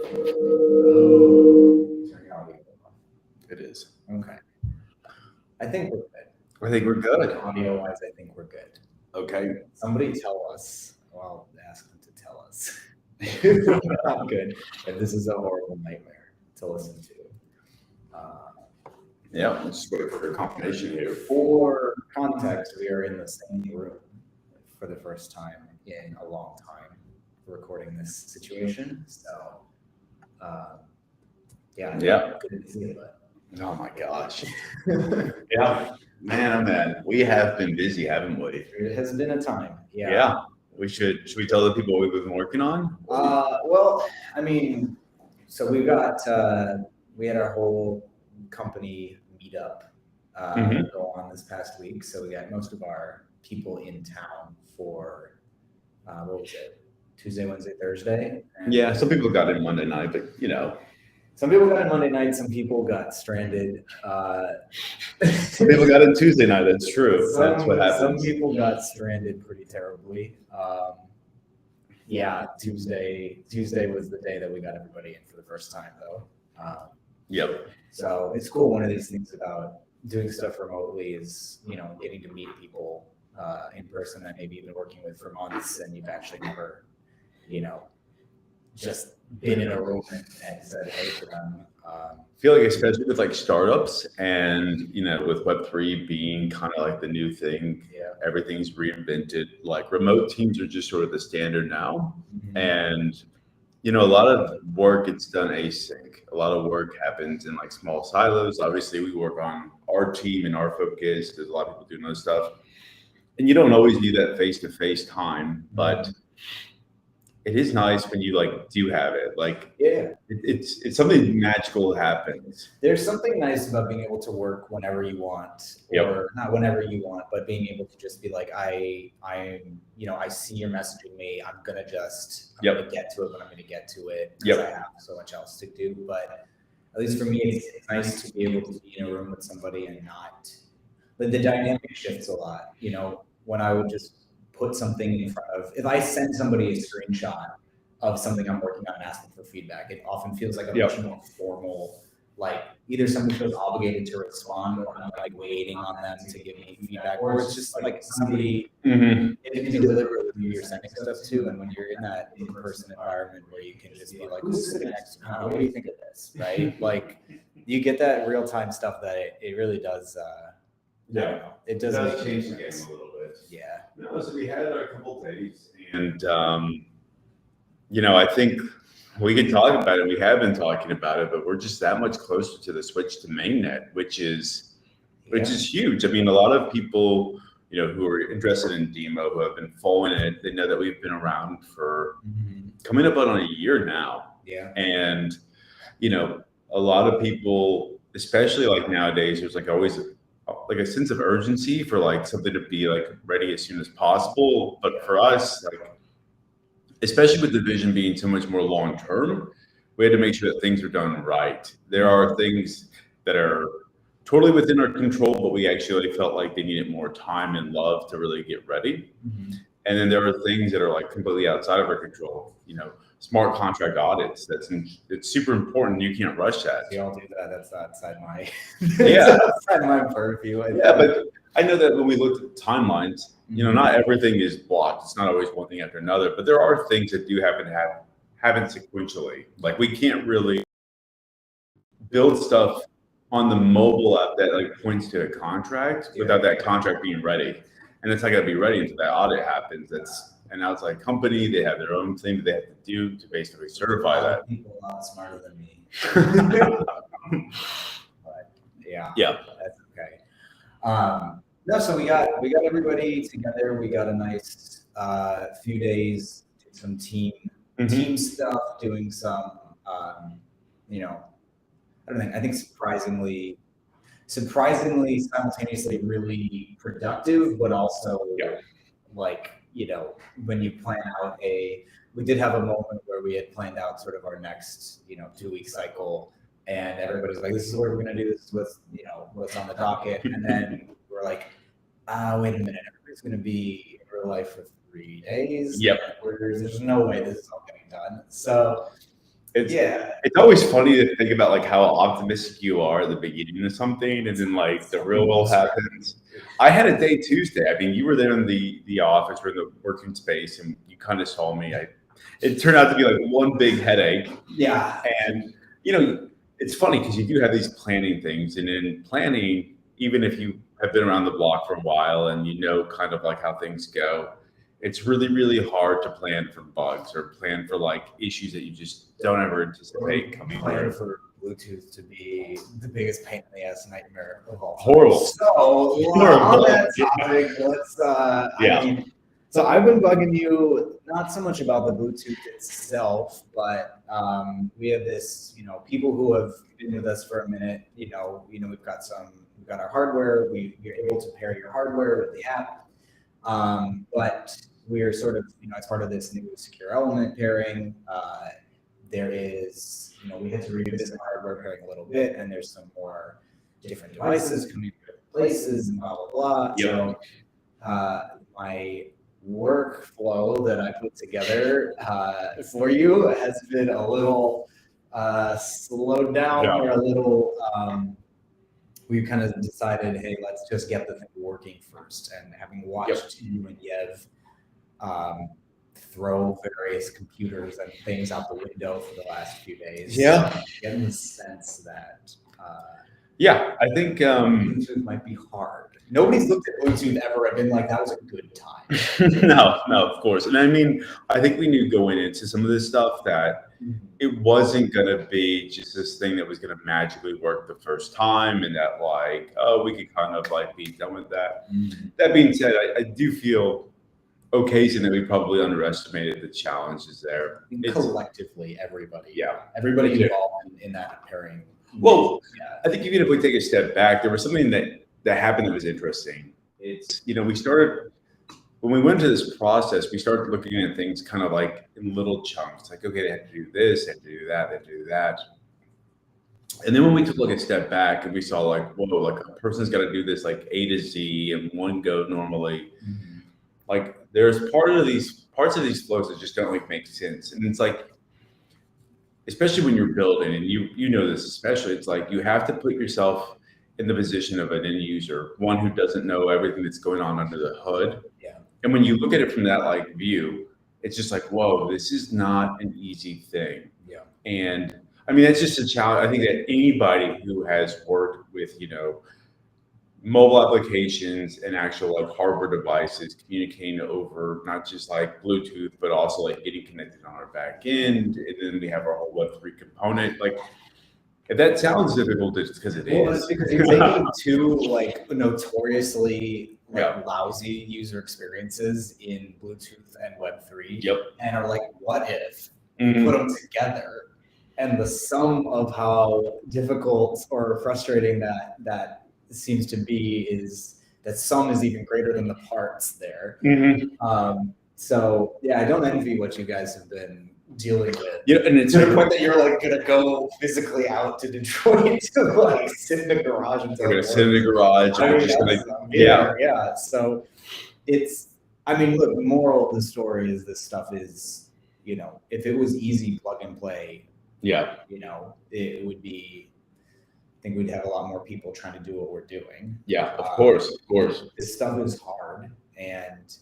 Oh, turn your audio off. It is. Okay. I think we're good. I think we're good. Audio wise, I think we're good. Okay. Somebody tell us. Well, ask them to tell us. If we're not good. If this is a horrible nightmare to listen to. Yeah, let's just wait for a confirmation here. For context, we are in the same room for the first time in a long time recording this situation. So, yeah. Good to see you, but Oh my gosh. Yeah. Man, oh man. We have been busy, haven't we? it has been a time. Yeah. Should we tell the people what we've been working on? Well, I mean, so we had our whole company meetup go on this past week. So we got most of our people in town for what was it? Tuesday, Wednesday, Thursday. And Yeah, some people got in Monday night, but you know. some people got in Monday night. Some people got stranded. Some people got in Tuesday night. That's true. That's what happens. Some people got stranded pretty terribly. Yeah, Tuesday was the day that we got everybody in for the first time, though. Yep. So it's cool. One of these things about doing stuff remotely is, getting to meet people in person that maybe you've been working with for months and you've actually never, just been in a room and said hey to them. I feel like especially with like startups and with Web3 being kind of like the new thing, everything's reinvented. Like remote teams are just sort of the standard now. Mm-hmm. And a lot of work gets done async. A lot of work happens in like small silos. Obviously, we work on our team and our focus. There's a lot of people doing other stuff. And you don't always need that face-to-face time, but it is nice when you do have it. It's something magical happens. There's something nice about being able to work whenever you want, or not whenever you want, but being able to just be like, I see you're messaging me. I'm gonna get to it when I'm gonna get to it because I have so much else to do. But at least for me, it's nice to be able to be in a room with somebody and not. But the dynamic shifts a lot. When I would just put something in front of, if I send somebody a screenshot of something I'm working on and ask them for feedback, it often feels like a much more formal, like either somebody feels obligated to respond or I'm like waiting on them to give me feedback, or it's just like somebody if you deliberately who you're sending stuff to. And when you're in that in-person environment where you can just be like, who's sitting next to me? What do you think of this? Right? Like you get that real-time stuff that it really does it does change the game a little bit. Yeah. No, so we had a couple days, and I think we could talk about it. We have been talking about it, but we're just that much closer to the switch to mainnet, which is huge. I mean, a lot of people, who are interested in DIMO, who have been following it, they know that we've been around for coming up on a year now. Yeah. And a lot of people, especially like nowadays, there's like always like a sense of urgency for like something to be like ready as soon as possible. But for us, like especially with the vision being so much more long term, we had to make sure that things are done right. There are things that are totally within our control, but we actually felt like they needed more time and love to really get ready. And then there are things that are like completely outside of our control. Smart contract audits. It's super important. You can't rush that. We all do that. That's outside my outside my purview. But I know that when we looked at timelines, not everything is blocked. It's not always one thing after another, but there are things that do happen sequentially. Like we can't really build stuff on the mobile app that like points to a contract without that contract being ready. And it's not gonna be ready until that audit happens. That's an outside company. They have their own thing that they have to do to basically certify that. People a lot smarter than me. But yeah, that's okay. No, so we got everybody together. We got a nice few days, some team stuff, doing some I think surprisingly simultaneously really productive, but also when you plan out we did have a moment where we had planned out sort of our next 2-week cycle, and everybody's like, this is what we're going to do, this is what's on the docket, and then we're like, wait a minute, everybody's going to be in real life for 3 days. Yep. There's no way this is all getting done. So It's always funny to think about like how optimistic you are at the beginning of something, and then like the real world happens. I had a day Tuesday. I mean, you were there in the office or the working space, and you kind of saw me. It turned out to be like one big headache. Yeah. And it's funny because you do have these planning things, and in planning, even if you have been around the block for a while and kind of like how things go, it's really, really hard to plan for bugs or plan for like issues that you just don't ever anticipate coming through. For Bluetooth to be the biggest pain in the ass nightmare of all time. Horrible. So on that topic, let's I mean, so I've been bugging you not so much about the Bluetooth itself, but we have this, people who have been with us for a minute, we've got our hardware, you're able to pair your hardware with the app. But we're sort of, as part of this new secure element pairing, there is, we had to revisit hardware pairing a little bit, and there's some more different devices coming from different places and blah, blah, blah. Yep. So my workflow that I put together for you has been a little slowed down or a little, we've kind of decided, hey, let's just get the thing working first. And having watched you and Yev throw various computers and things out the window for the last few days, getting the sense that I think Bluetooth might be hard. Nobody's looked at Bluetooth ever and been like, that was a good time. No, of course. And I mean, I think we knew going into some of this stuff that it wasn't going to be just this thing that was going to magically work the first time, and that like, we could kind of like be done with that. That being said, I do feel occasionally that we probably underestimated the challenges there. Collectively, everybody. Yeah. Everybody involved in that pairing. Well, I think even if we take a step back, there was something that happened that was interesting. It's, we started, when we went to this process, we started looking at things kind of like in little chunks, like, okay, they have to do this, they have to do that, they have to do that. And then when we took like a step back and we saw like, whoa, like a person's got to do this like A to Z in one go normally. Like there's parts of these flows that just don't like make sense. And it's like, especially when you're building, and you know this especially, it's like you have to put yourself in the position of an end user, one who doesn't know everything that's going on under the hood. Yeah. And when you look at it from that like view, it's just like, whoa, this is not an easy thing. Yeah. And I mean, that's just a challenge. I think that anybody who has worked with, mobile applications and actual like hardware devices communicating over not just like Bluetooth, but also like getting connected on our back end. And then we have our whole Web3 component. Like, if that sounds difficult, it's because it is. Well, it's because you're taking two like notoriously lousy user experiences in Bluetooth and Web3, and are like, what if we put them together? And the sum of how difficult or frustrating that seems to be is that sum is even greater than the parts there. So I don't envy what you guys have been dealing with. And it's to the point that you're like gonna go physically out to Detroit to like sit in the garage and we're gonna sit in the garage. I mean, So it's, I mean, look, the moral of the story is this stuff is, if it was easy plug and play, it would be, I think we'd have a lot more people trying to do what we're doing. Yeah, of course. This stuff is hard, and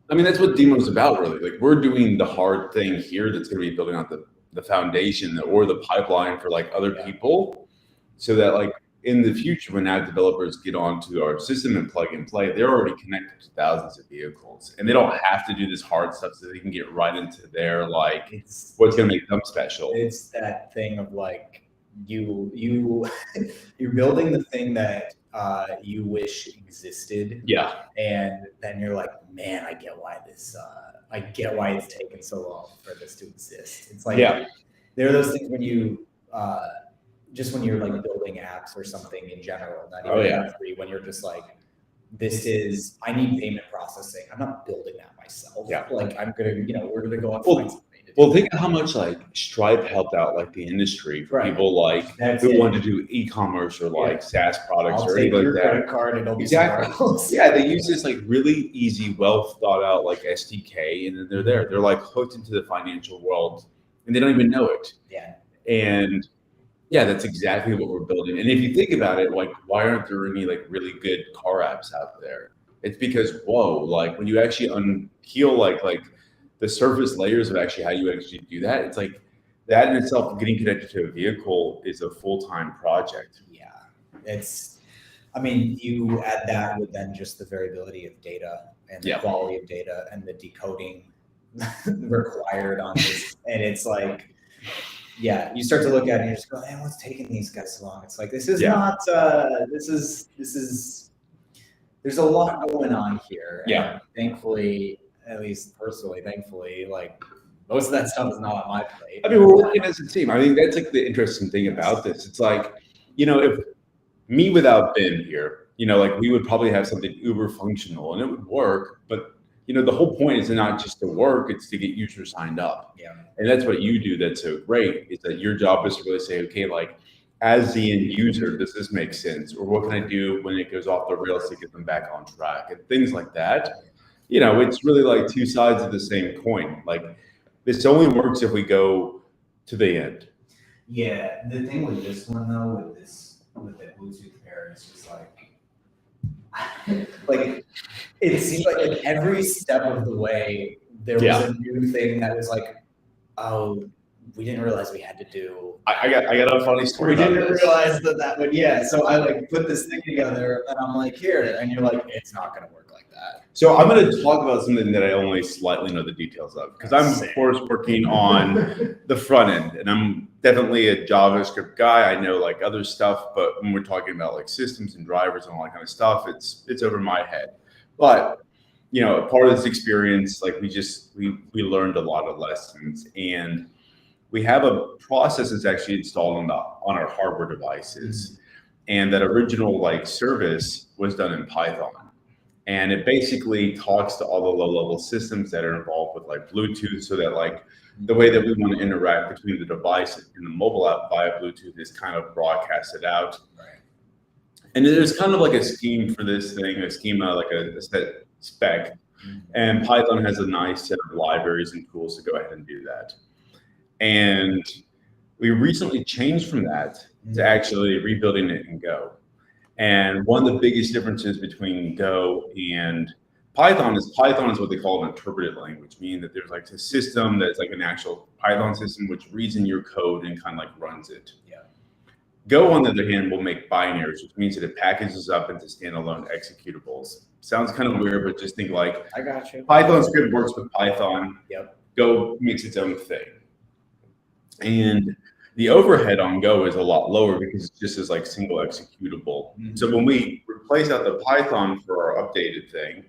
I mean, that's what DIMO is about, really. Like, we're doing the hard thing here that's going to be building out the foundation or the pipeline for like other people, so that like in the future, when app developers get onto our system and plug and play, they're already connected to thousands of vehicles, and they don't have to do this hard stuff, so they can get right into their like what's going to make them special. It's that thing of like you're building the thing that you wish existed. And then you're like, man, I get why it's taken so long for this to exist. It's like, there are those things when you, just when you're like building apps or something in general, not even Web3, when you're just like, I need payment processing. I'm not building that myself. Like I'm going to, we're going to go and find something. Well, think of how much like Stripe helped out like the industry for people like who want to do e-commerce or like SaaS products or anything like that. Credit card and it'll be else. They use this like really easy, well thought out like SDK, and then they're there. They're like hooked into the financial world and they don't even know it. Yeah. And yeah, that's exactly what we're building. And if you think about it, like, why aren't there any like really good car apps out there? It's because, whoa, like when you actually unpeel like the surface layers of actually how you actually do that, it's like that in itself, getting connected to a vehicle is a full-time project. Yeah, I mean, you add that with then just the variability of data and the quality of data and the decoding required on this. And it's like, yeah, you start to look at it and you just go, man, what's taking these guys so long? It's like, this is not, this is, there's a lot going on here. Yeah. And thankfully, at least personally, thankfully, like most of that stuff is not on my plate. I mean, we're working as a team. I think that's like the interesting thing about this. It's like, if me without Ben here, like we would probably have something uber functional and it would work, but the whole point is not just to work, it's to get users signed up. Yeah. And that's what you do that's so great, is that your job is to really say, okay, like as the end user, does this make sense? Or what can I do when it goes off the rails to get them back on track? And things like that. It's really like two sides of the same coin. Like this only works if we go to the end. Yeah. The thing with this one though, with the Bluetooth pair, it's just like it seems like at every step of the way there was a new thing that was like, oh, we didn't realize we had to do. I got a funny story. We didn't realize that would, so I like put this thing together and I'm like, here, and you're like, it's not gonna work like that. So I'm going to talk about something that I only slightly know the details of, because I'm of course working on the front end, and I'm definitely a JavaScript guy. I know like other stuff, but when we're talking about like systems and drivers and all that kind of stuff, it's over my head. But part of this experience, like we learned a lot of lessons, and we have a process that's actually installed on our hardware devices, and that original like service was done in Python. And it basically talks to all the low-level systems that are involved with like Bluetooth, so that like the way that we want to interact between the device and the mobile app via Bluetooth is kind of broadcasted out. Right. And there's kind of like a scheme for this thing, a schema, like a set spec. And Python has a nice set of libraries and tools to go ahead and do that. And we recently changed from that to actually rebuilding it in Go. And one of the biggest differences between Go and Python is what they call an interpreted language, meaning that there's like a system that's like an actual Python system which reads in your code and kind of like runs it. Yeah. Go, on the other hand, will make binaries, which means that it packages up into standalone executables. Sounds kind of weird, but just think like, I got you. Python script works with Python. Yep. Go makes its own thing. And the overhead on Go is a lot lower because it's just as like single executable. So when we replaced out the Python for our updated thing,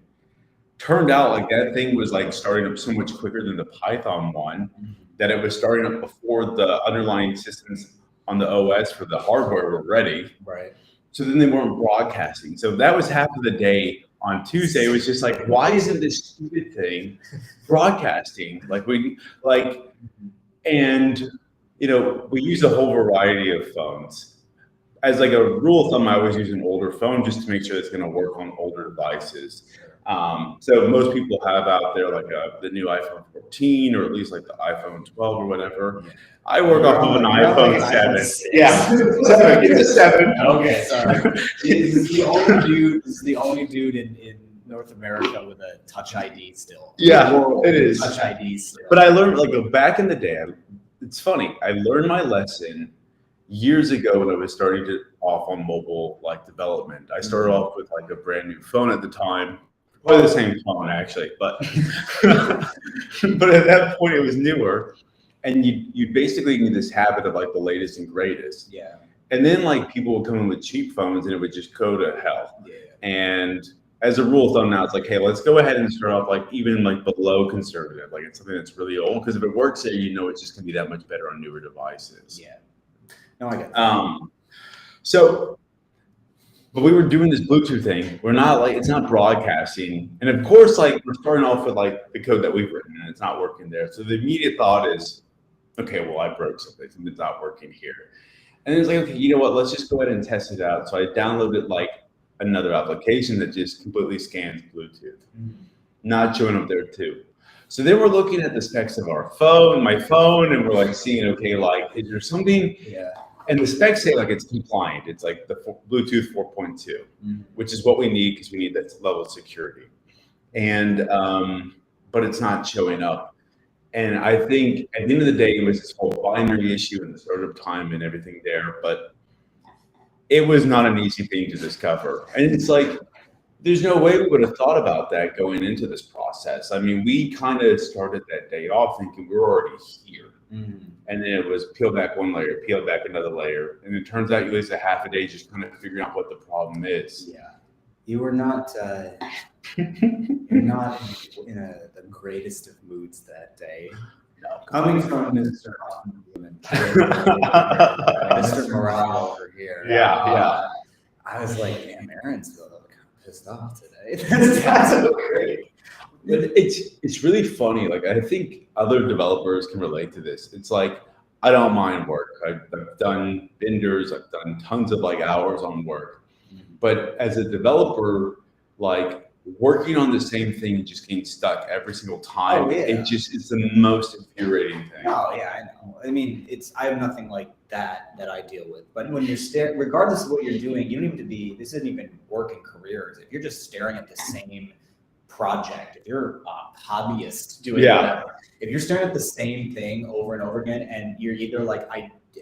turned out like that thing was like starting up so much quicker than the Python one, that it was starting up before the underlying systems on the OS for the hardware were ready. Right. So then they weren't broadcasting. So that was half of the day on Tuesday. It was just like, why isn't this stupid thing broadcasting? We use a whole variety of phones. As like a rule of thumb, I always use an older phone just to make sure it's going to work on older devices. So most people have out there like the new iPhone 14, or at least like the iPhone 12 or whatever. I work off of an iPhone 7. Yeah, 7. It's a 7. Okay, sorry. This is the only dude in North America with a Touch ID still. Yeah, it is. Touch ID still. But I learned like back in the day. It's funny. I learned my lesson years ago when I was starting to off on mobile like development. I started off with like a brand new phone at the time, or the same phone actually, but but at that point it was newer, and you basically need this habit of like the latest and greatest. Yeah. And then like people would come in with cheap phones and it would just go to hell. Yeah. And as a rule of thumb now, it's like, hey, let's go ahead and start off like even like below conservative. Like it's something that's really old, because if it works there, it's just gonna be that much better on newer devices. Yeah. No, I get that. But we were doing this Bluetooth thing. We're not like, it's not broadcasting. And of course, like we're starting off with like the code that we've written and it's not working there. So the immediate thought is, okay, well, I broke something. Something's not working here. And then it's like, okay, you know what? Let's just go ahead and test it out. So I downloaded like another application that just completely scans Bluetooth, not showing up there too. So then we're looking at the specs of our phone, my phone, and we're like seeing, okay, like, is there something? Yeah. And the specs say like it's compliant. It's like the Bluetooth 4.2, which is what we need because we need that level of security. And but it's not showing up. And I think at the end of the day, it was this whole binary issue and the startup time and everything there. But it was not an easy thing to discover. And it's like, there's no way we would have thought about that going into this process. I mean, we kind of started that day off thinking we're already here. And then it was peel back one layer, peel back another layer. And it turns out you lose a half a day just kind of figuring out what the problem is. Yeah. You were not not in the greatest of moods that day. No. Coming from Mr. Mr. Morale over here. Yeah. I was like, damn, Aaron's kind of pissed off today. That's so great. It's really funny. Like, I think other developers can relate to this. It's like, I don't mind work. I've done benders. I've done tons of like hours on work. But as a developer, like working on the same thing, just getting stuck every single time, it's the most infuriating thing. Oh yeah, I know. I mean, I have nothing like that I deal with. But when you're regardless of what you're doing, you don't even this isn't even working careers. If you're just staring at the same project, if you're a hobbyist doing whatever, if you're staring at the same thing over and over again, and you're either like,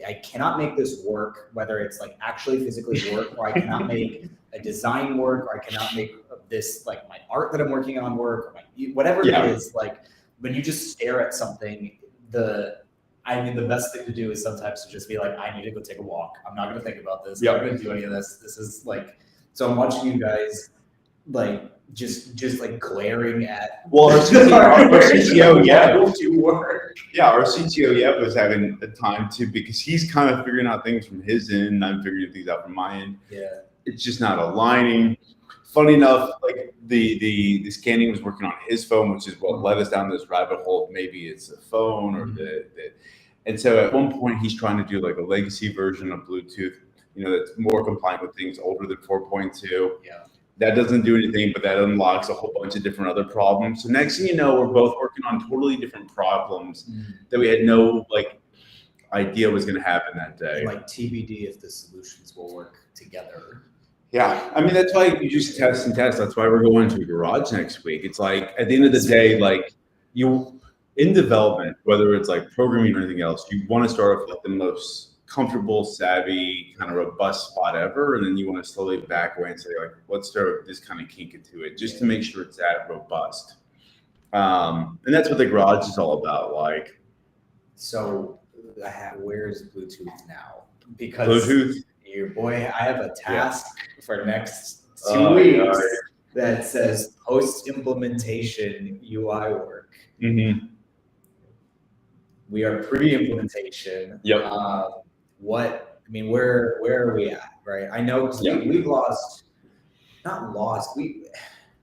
I cannot make this work, whether it's like actually physically work, or I cannot make a design work, or I cannot make this, like my art that I'm working on work, or whatever it is, like when you just stare at something, the best thing to do is sometimes to just be like, I need to go take a walk. I'm not going to think about this. I'm not going to do any of this. This is like, so I'm watching you guys like just like glaring at. Well, our CTO, our CTO, was having a time too, because he's kind of figuring out things from his end, and I'm figuring things out from my end. Yeah, it's just not aligning. Funny enough, like the scanning was working on his phone, which is what led us down this rabbit hole. Maybe it's a phone or and so at one point he's trying to do like a legacy version of Bluetooth, that's more compliant with things older than 4.2. Yeah. That doesn't do anything, but that unlocks a whole bunch of different other problems. So next thing you know, we're both working on totally different problems that we had no idea was going to happen that day. Like TBD if the solutions will work together. Yeah, I mean, that's why you just test and test. That's why we're going to a garage next week. It's like, at the end of the day, like you in development, whether it's like programming or anything else, you want to start off with the most comfortable, savvy, kind of robust spot ever, and then you want to slowly back away and say, like, let's throw this kind of kink into it just to make sure it's that robust. And that's what the garage is all about. Like, so where's Bluetooth now? Because Bluetooth, your boy, I have a task for next 2 weeks that says post-implementation UI work. We are pre-implementation. Yep. Where are we at, right? I know we've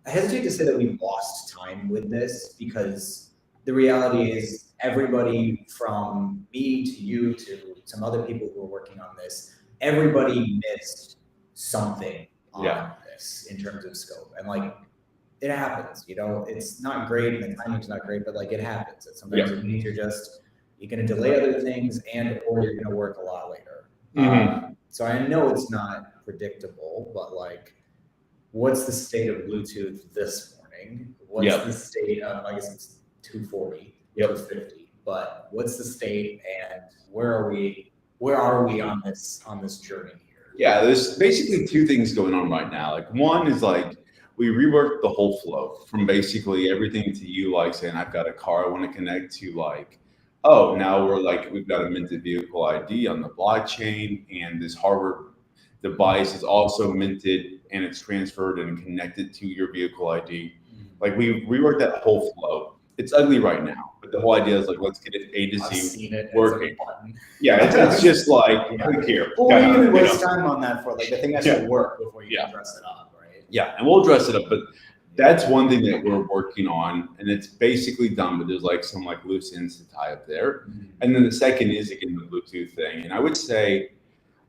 I hesitate to say that we've lost time with this, because the reality is everybody from me to you to some other people who are working on this, everybody missed something on this in terms of scope. And like, it happens, it's not great and the timing's not great, but like it happens. And sometimes it means you're going to delay other things or you're going to work a lot later. So I know it's not predictable, but like, what's the state of Bluetooth this morning? What's the state of, I guess it's 240, 250, but what's the state and where are we on this journey here? Yeah, there's basically two things going on right now. Like, one is like, we reworked the whole flow from basically everything to you, like saying, I've got a car I want to connect to, like, oh, now we've got a minted vehicle ID on the blockchain, and this hardware device is also minted and it's transferred and connected to your vehicle ID. Like, we reworked that whole flow. It's ugly right now, but the whole idea is like, let's get it A to Z working. Yeah, it's just like, click here. Well, we even waste time on that for like the thing has to work before you can dress it up, right? Yeah, and we'll dress it up, but that's one thing that we're working on, and it's basically done, but there's like some like loose ends to tie up there. And then the second is again the Bluetooth thing, and I would say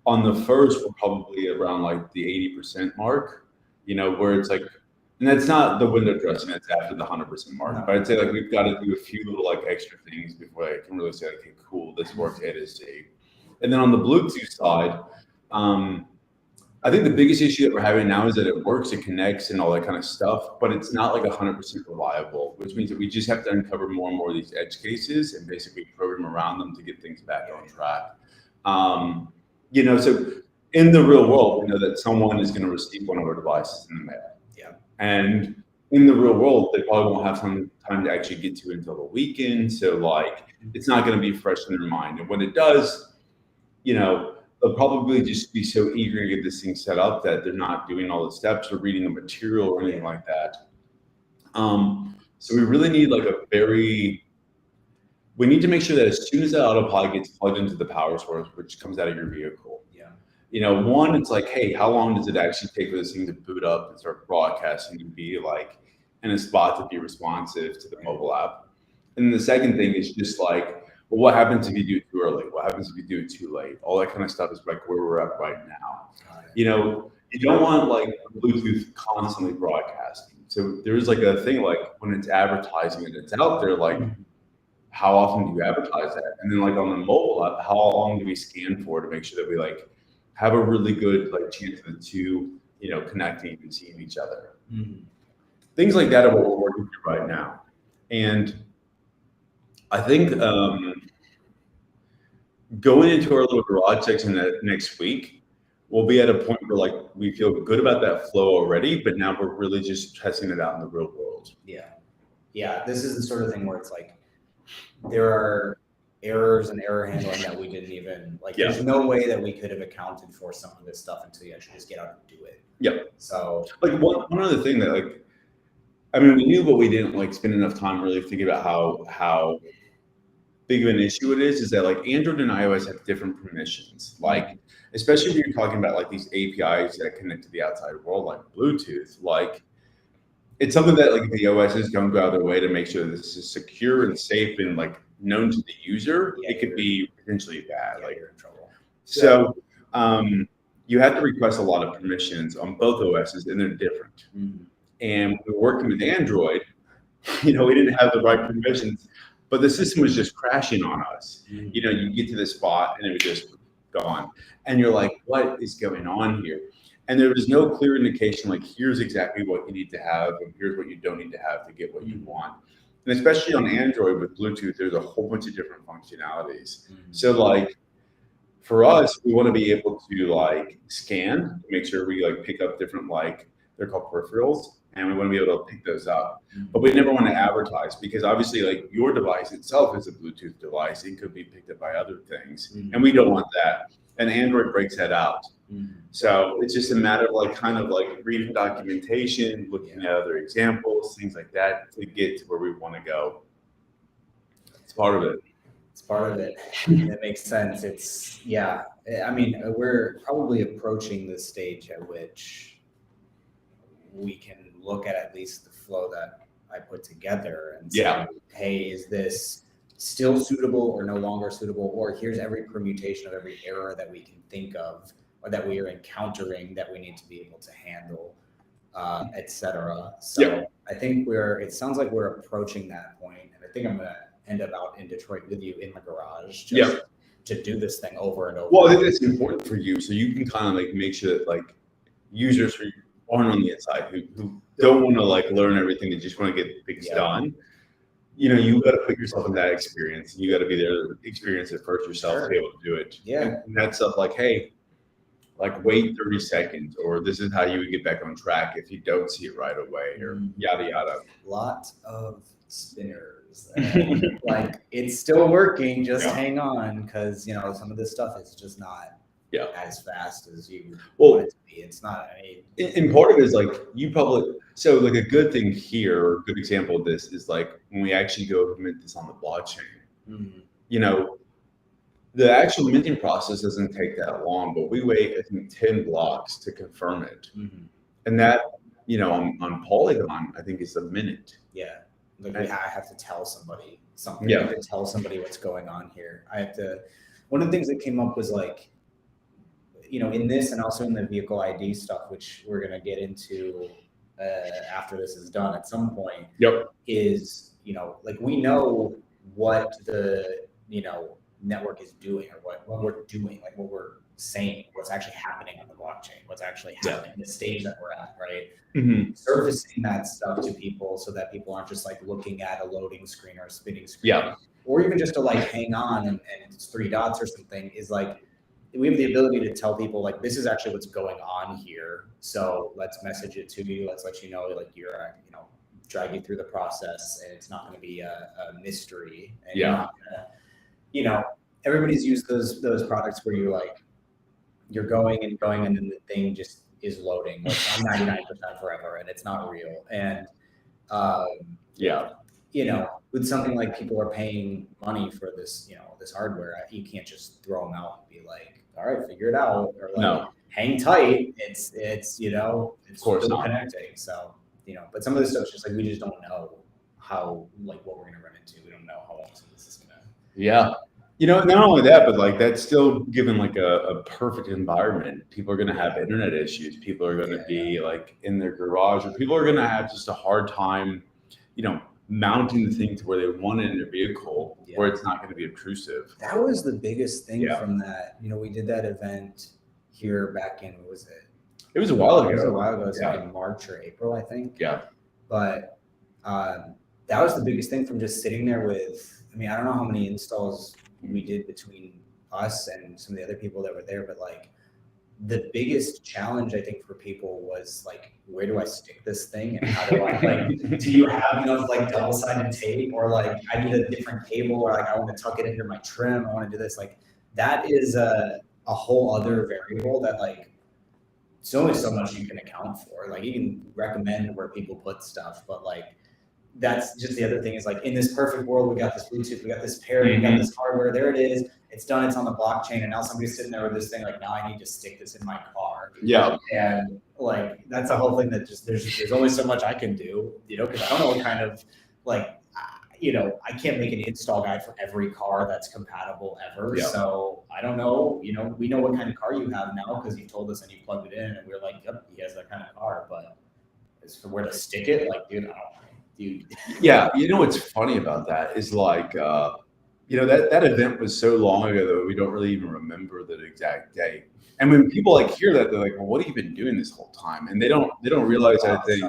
on the first we're probably around like the 80% mark, where it's like And that's not the window dressing, that's after the 100% mark. No. But I'd say like we've got to do a few little like extra things before I can really say, okay, cool, this works A to Z. And then on the Bluetooth side, I think the biggest issue that we're having now is that it works, it connects and all that kind of stuff, but it's not like 100% reliable, which means that we just have to uncover more and more of these edge cases and basically program around them to get things back on track. So in the real world, we know that someone is going to receive one of our devices in the mail. Yeah. And in the real world, they probably won't have some time to actually get to it until the weekend. So like, it's not going to be fresh in their mind. And when it does, they'll probably just be so eager to get this thing set up that they're not doing all the steps or reading the material or anything like that. So we really need like we need to make sure that as soon as that autopilot gets plugged into the power source, which comes out of your vehicle, one, it's like, hey, how long does it actually take for this thing to boot up and start broadcasting to be like in a spot to be responsive to the mobile app? And then the second thing is just like, well, what happens if you do it too early? What happens if you do it too late? All that kind of stuff is like where we're at right now. You don't want like Bluetooth constantly broadcasting. So there's like a thing like when it's advertising and it's out there, like how often do you advertise that? And then like on the mobile app, how long do we scan for to make sure that we like have a really good like chance of the two, connecting and seeing each other. Mm-hmm. Things like that are what we're working through right now. And I think going into our little garage section next week, we'll be at a point where like we feel good about that flow already, but now we're really just testing it out in the real world. Yeah. This is the sort of thing where it's like there are errors and error handling that we didn't even like. There's no way that we could have accounted for some of this stuff until you actually just get out and do it. Yep. So like one other thing that like, I mean, we knew, but we didn't like spend enough time really thinking about how big of an issue it is that like Android and iOS have different permissions. Like, especially when you're talking about like these APIs that connect to the outside world, like Bluetooth, like it's something that like the OSs don't go out of their way to make sure that this is secure and safe and like known to the user. It could be potentially bad. Like you're in trouble. So you have to request a lot of permissions on both OSs, and they're different. Mm-hmm. And we're working with Android. We didn't have the right permissions, but the system was just crashing on us. Mm-hmm. You get to the spot and it was just gone, and you're like, "What is going on here?" And there was no clear indication, like, here's exactly what you need to have, and here's what you don't need to have to get what you want. And especially on Android with Bluetooth, there's a whole bunch of different functionalities. Mm-hmm. So like for us, we want to be able to like scan, make sure we like pick up different, like they're called peripherals, and we want to be able to pick those up. Mm-hmm. But we never want to advertise because obviously like your device itself is a Bluetooth device. It could be picked up by other things. Mm-hmm. And we don't want that. And Android breaks that out. Mm-hmm. So it's just a matter of like kind of like reading documentation, looking at other examples, things like that to get to where we want to go. It's part of it. It's part of it. That makes sense. I mean, we're probably approaching the stage at which we can look at least the flow that I put together and say, hey, is this still suitable or no longer suitable? Or here's every permutation of every error that we can think of or that we are encountering that we need to be able to handle, etc. So I think it sounds like we're approaching that point. And I think I'm going to end up out in Detroit with you in the garage just to do this thing over and over. Well, I think that's important for you. So you can kind of like make sure that like users who aren't on the inside, who don't want to like learn everything, they just want to get things done. You got to put yourself in that experience. You got to be there to experience it first yourself to be able to do it. Yeah. And that stuff like, hey, like wait 30 seconds, or this is how you would get back on track if you don't see it right away, or yada, yada. Lots of spinners. Like it's still working, just hang on, because some of this stuff is just not as fast as you want it to be. It's not. And part of it is like so like a good thing here, or a good example of this is like when we actually go implement this on the blockchain. Mm-hmm. The actual minting process doesn't take that long, but we wait, I think, 10 blocks to confirm it. Mm-hmm. And that, on Polygon, I think is a minute. Yeah. Like I have to tell somebody something. I have to tell somebody what's going on here. One of the things that came up was like, in this and also in the vehicle ID stuff, which we're going to get into after this is done at some point. Yep. Is, you know, like we know what the, you know, network is doing, or what we're doing, like what we're saying, what's actually happening on the blockchain, what's actually happening, the stage that we're at, right? Surfacing that stuff to people so that people aren't just like looking at a loading screen or a spinning screen, or even just to like hang on and it's 3 dots or something, is like we have the ability to tell people like this is actually what's going on here. So let's message it to you. Let's let you know like you're, you know, drag you through the process, and it's not going to be a mystery. And you're not gonna, you know, everybody's used those products where you're like, you're going and going, and then the thing just is loading like on 99% forever, and it's not real. And you know, with something like people are paying money for this, you know, this hardware, you can't just throw them out and be like, all right, figure it out, or like hang tight. It's you know, it's still connecting. So, you know, but some of this stuff's just like we just don't know how, like what we're gonna run into. We don't know how long some of this is gonna. You know, not only that, but like that's still given like a perfect environment. People are going to have internet issues. People are going to be like in their garage, or people are going to have just a hard time, you know, mounting the thing to where they want it in their vehicle, where it's not going to be obtrusive. That was the biggest thing from that. You know, we did that event here back in, what was it? It was a while ago. It was a while ago. It was like in March or April, I think. But that was the biggest thing from just sitting there with, I mean, I don't know how many installs we did between us and some of the other people that were there, but like the biggest challenge I think for people was like, where do I stick this thing, and how do I like, do you have enough like double-sided tape, or like I need a different cable, or like I want to tuck it into my trim, I want to do this. Like that is a whole other variable that like it's only so much you can account for. Like you can recommend where people put stuff, but like that's just the other thing is like in this perfect world, we got this Bluetooth, we got this pair, we got this hardware, there it is, it's done, it's on the blockchain, and now somebody's sitting there with this thing like, now I need to stick this in my car. And like that's a whole thing that just there's only so much I can do, you know, because I don't know what kind of like, you know, I can't make an install guide for every car that's compatible ever. So I don't know, you know, we know what kind of car you have now because you told us and you plugged it in, and we're like, yep, he has that kind of car, but as for where to stick it, like, dude, I don't know. You know what's funny about that is like you know, that event was so long ago that we don't really even remember the exact date. And when people like hear that, they're like, well, what have you been doing this whole time? And they don't realize that they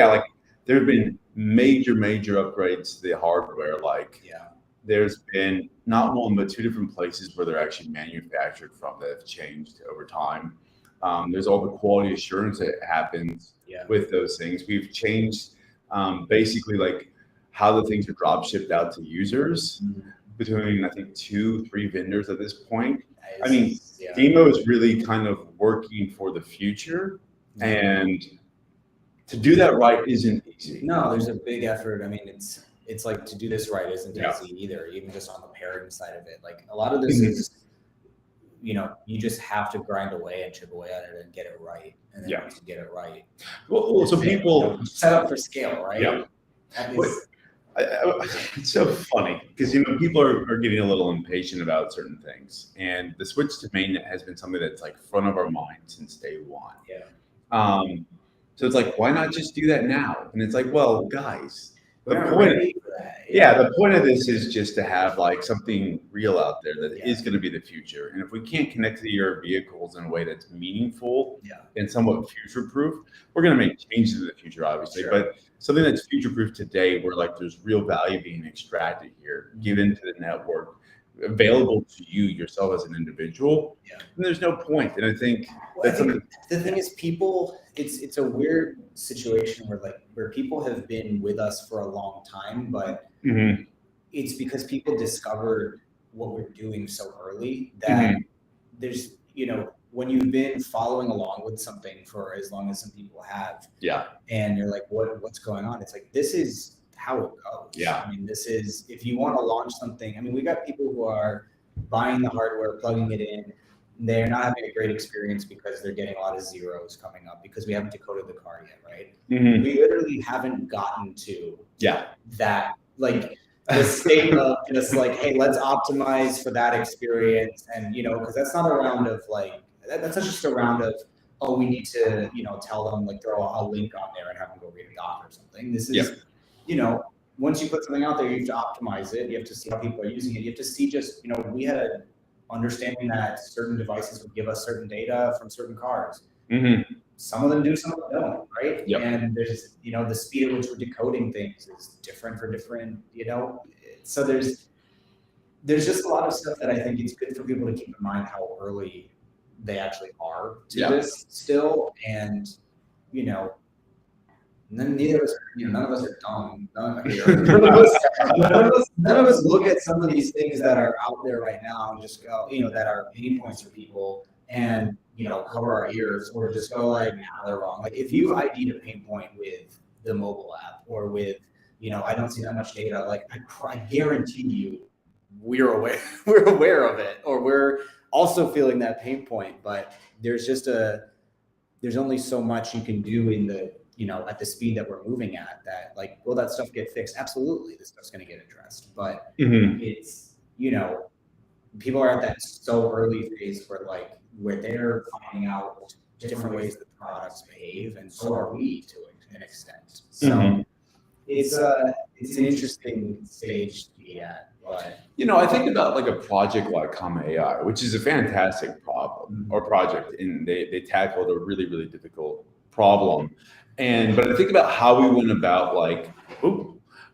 like there have been major upgrades to the hardware. Like there's been not one but 2 different places where they're actually manufactured from that have changed over time. There's all the quality assurance that happens with those things. We've changed basically like how the things are drop shipped out to users between I think 2-3 vendors at this point. I mean, DIMO is really kind of working for the future, and to do that right isn't easy. No, there's a big effort. I mean, it's like to do this right isn't easy either, even just on the pairing side of it. Like a lot of this is, you know, you just have to grind away and chip away at it and get it right. And then once you get it right, well so people, you know, set up for scale, right? It's so funny because, you know, people are getting a little impatient about certain things, and the switch to mainnet has been something that's like front of our mind since day one. So it's like, why not just do that now? And it's like, well, guys, the point of this is just to have like something real out there that is going to be the future. And if we can't connect to your vehicles in a way that's meaningful and somewhat future-proof, we're going to make changes in the future, obviously. But something that's future-proof today, where like there's real value being extracted here, given to the network, available to you yourself as an individual, and there's no point. And I think that's something. The thing is, people, it's a weird situation where people have been with us for a long time, but it's because people discovered what we're doing so early that there's, you know, when you've been following along with something for as long as some people have, and you're like, what's going on? It's like, this is how it goes. I mean, this is, if you want to launch something, I mean, we got people who are buying the hardware, plugging it in, they're not having a great experience because they're getting a lot of zeros coming up because we haven't decoded the car yet, right? We literally haven't gotten to that, like the state of just like, hey, let's optimize for that experience. And, you know, because that's not a round of like, that's not just a round of oh, we need to, tell them, like, throw a link on there and have them go read a doc or something. This is, once you put something out there, you have to optimize it. You have to see how people are using it. You have to see just, we had an understanding that certain devices would give us certain data from certain cars. Mm-hmm. Some of them do, some of them don't, right? Yep. And there's, the speed at which we're decoding things is different for different, so there's just a lot of stuff that I think it's good for people to keep in mind how early they actually are to this still. And, then neither of us, none of us are dumb. None of us look at some of these things that are out there right now and just go, that are pain points for people and, cover our ears or just go like, nah, they're wrong. Like if you ID'd a pain point with the mobile app or with, I don't see that much data, like I guarantee you we're aware of it, or we're also feeling that pain point, but there's only so much you can do in the, at the speed that we're moving at, that like, will that stuff get fixed? Absolutely. This stuff's going to get addressed, but it's, people are at that so early phase where they're finding out different ways that the products behave, and so are we to an extent. So it's an interesting stage to be at. But I think about like a project like Comma AI, which is a fantastic problem or project, and they tackled a really, really difficult problem. But I think about how we went about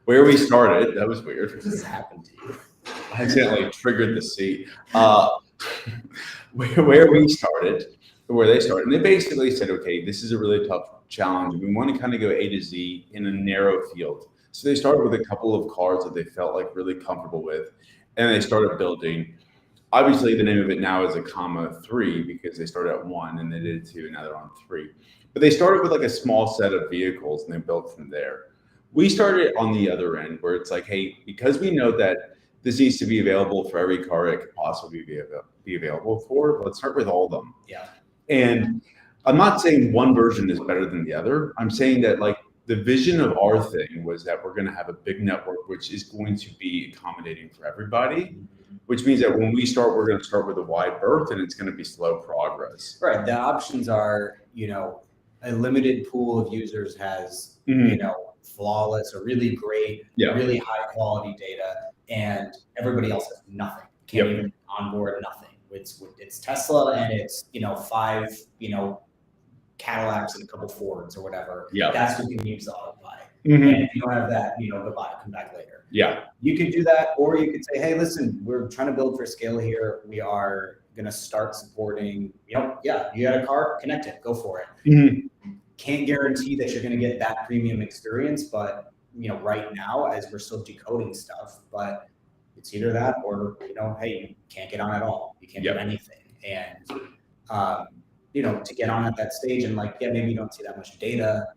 where we started. That was weird. What just happened to you? I accidentally triggered the seat. Where we started, where they started, and they basically said, okay, this is a really tough challenge. We want to kind of go A to Z in a narrow field. So they started with a couple of cars that they felt like really comfortable with, and they started building. Obviously, the name of it now is a Comma 3 because they started at 1 and they did 2, and now they're on 3. But they started with like a small set of vehicles and they built from there. We started on the other end where it's like, hey, because we know that this needs to be available for every car it could possibly be available for, let's start with all of them. Yeah. And I'm not saying one version is better than the other. I'm saying that like the vision of our thing was that we're going to have a big network, which is going to be accommodating for everybody, which means that when we start, we're going to start with a wide berth and it's going to be slow progress. Right. The options are, a limited pool of users has, flawless or really great, really high quality data, and everybody else has nothing. Can't even onboard nothing. It's Tesla and it's, 5, Cadillacs and a couple Fords or whatever. Yeah. That's what you can use the auto buy. And if you don't have that, goodbye, come back later. Yeah. You could do that, or you could say, hey, listen, we're trying to build for scale here. We are going to start supporting, you got a car, connect it, go for it. Can't guarantee that you're going to get that premium experience, but, right now, as we're still decoding stuff, but it's either that or, hey, you can't get on at all. You can't do anything. And, to get on at that stage and maybe you don't see that much data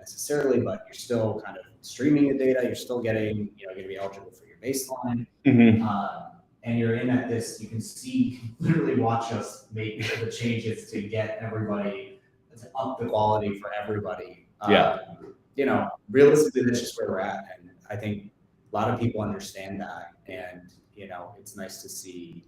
necessarily, but you're still kind of streaming the data. You're still getting, you're going to be eligible for your baseline. And you're in at this, you can literally watch us make the changes to get everybody, to up the quality for everybody. Realistically, that's just where we're at. And I think a lot of people understand that. And, it's nice to see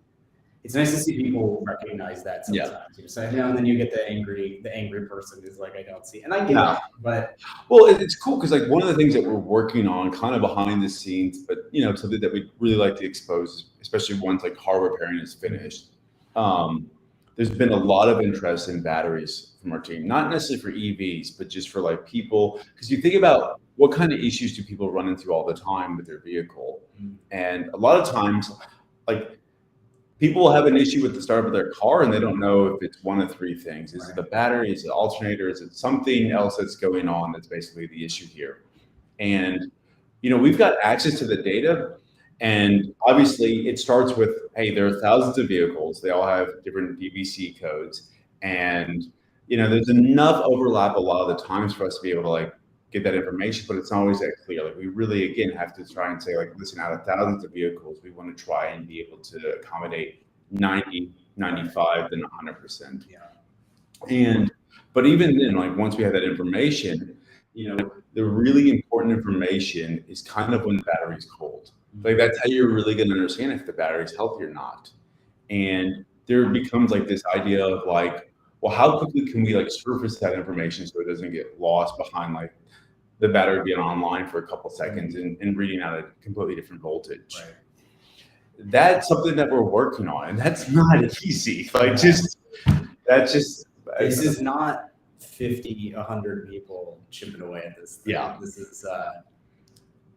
people recognize that sometimes. So, and then you get the angry person who's like, I don't see, and I get it, but. Well, it's cool because one of the things that we're working on kind of behind the scenes, but something that we'd really like to expose, especially once hardware pairing is finished. There's been a lot of interest in batteries from our team, not necessarily for EVs, but just for people, because you think about what kind of issues do people run into all the time with their vehicle. And a lot of times, people will have an issue with the start of their car and they don't know if it's one of 3 things. Is it the battery? Is it the alternator? Is it something else that's going on that's basically the issue here? And, we've got access to the data. And obviously it starts with, hey, there are thousands of vehicles. They all have different DVC codes. And, there's enough overlap a lot of the times for us to be able to get that information, but it's not always that clear. We really, again, have to try and say, listen, out of thousands of vehicles, we want to try and be able to accommodate 90, 95, then 100%. But even then, once we have that information, the really important information is kind of when the battery's cold. That's how you're really going to understand if the battery's healthy or not. And there becomes this idea of well, how quickly can we like surface that information so it doesn't get lost behind like the battery being online for a couple seconds and reading out a completely different voltage. Right. That's something that we're working on, and that's not easy. Like this is not 50, 100 people chipping away at this thing. Yeah. This is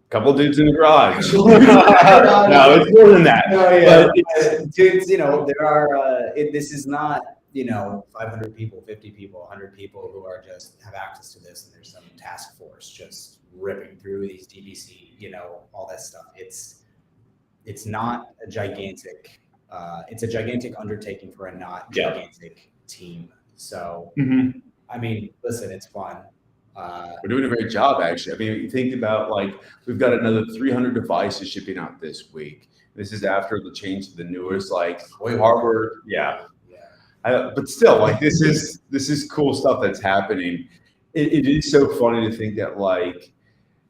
couple dudes in the garage. No, it's more than that. No, yeah. But dudes, there are, this is not, 500 people, 50 people, 100 people who are just have access to this, and there's some task force just ripping through these DBC, all that stuff. It's not a gigantic, it's a gigantic undertaking for a not gigantic team. So, I mean, listen, it's fun. We're doing a great job, actually. I mean, you think about like we've got another 300 devices shipping out this week. This is after the change to the newest like hardware. Yeah. But still, like this is cool stuff that's happening. It is so funny to think that like,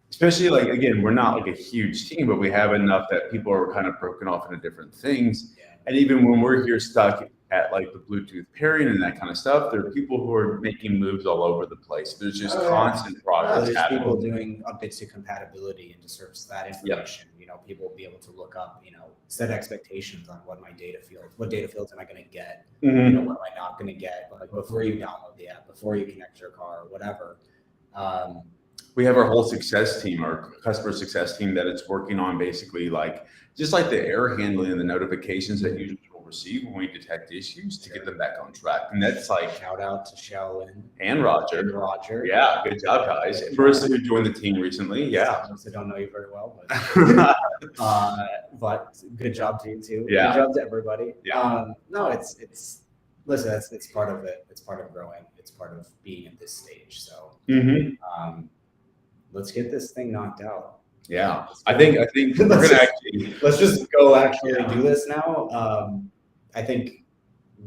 especially like again, we're not like a huge team, but we have enough that people are kind of broken off into different things. And even when we're here stuck at like the Bluetooth pairing and that kind of stuff, there are people who are making moves all over the place. There's just constant progress there's happening. People doing updates to compatibility and to surface that information. People will be able to look up, set expectations on what data fields am I going to get, what am I not going to get, like before you download the app, before you connect your car, or whatever. We have our whole success team, our customer success team, that it's working on basically like just like the error handling and the notifications that users will receive when we detect issues to get them back on track. And that's like shout out to Shaolin and Roger. Yeah, good job, guys. Marissa, who joined the team recently. Yeah. I don't know you very well, but good job to you too. Yeah. Good job to everybody. Yeah. No, it's listen, it's part of it. It's part of growing. It's part of being at this stage. So let's get this thing knocked out. Yeah, I think we're gonna actually let's just go do this now. I think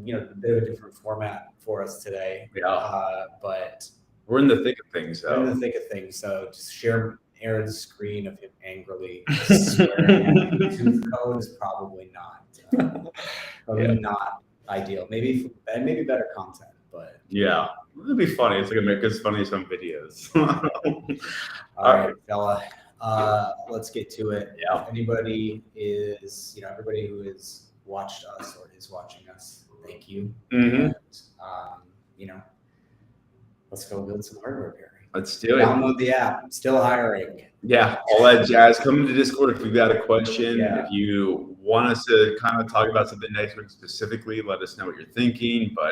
a bit of a different format for us today. Yeah, but we're in the thick of things. We're in the thick of things. So just share Aaron's screen of him angrily swearing. Tooth code is probably not not ideal. Maybe better content, but yeah, it'd be funny. It's like America's Funniest Home Videos. All right, fella. Let's get to it. Yeah. If anybody is, everybody who has watched us or is watching us, thank you. And, let's go build some hardware pairing. Let's do it. Download the app. Still hiring. Yeah, all that jazz. Come into Discord if you've got a question. Yeah. If you want us to kind of talk about something next week specifically, let us know what you're thinking. But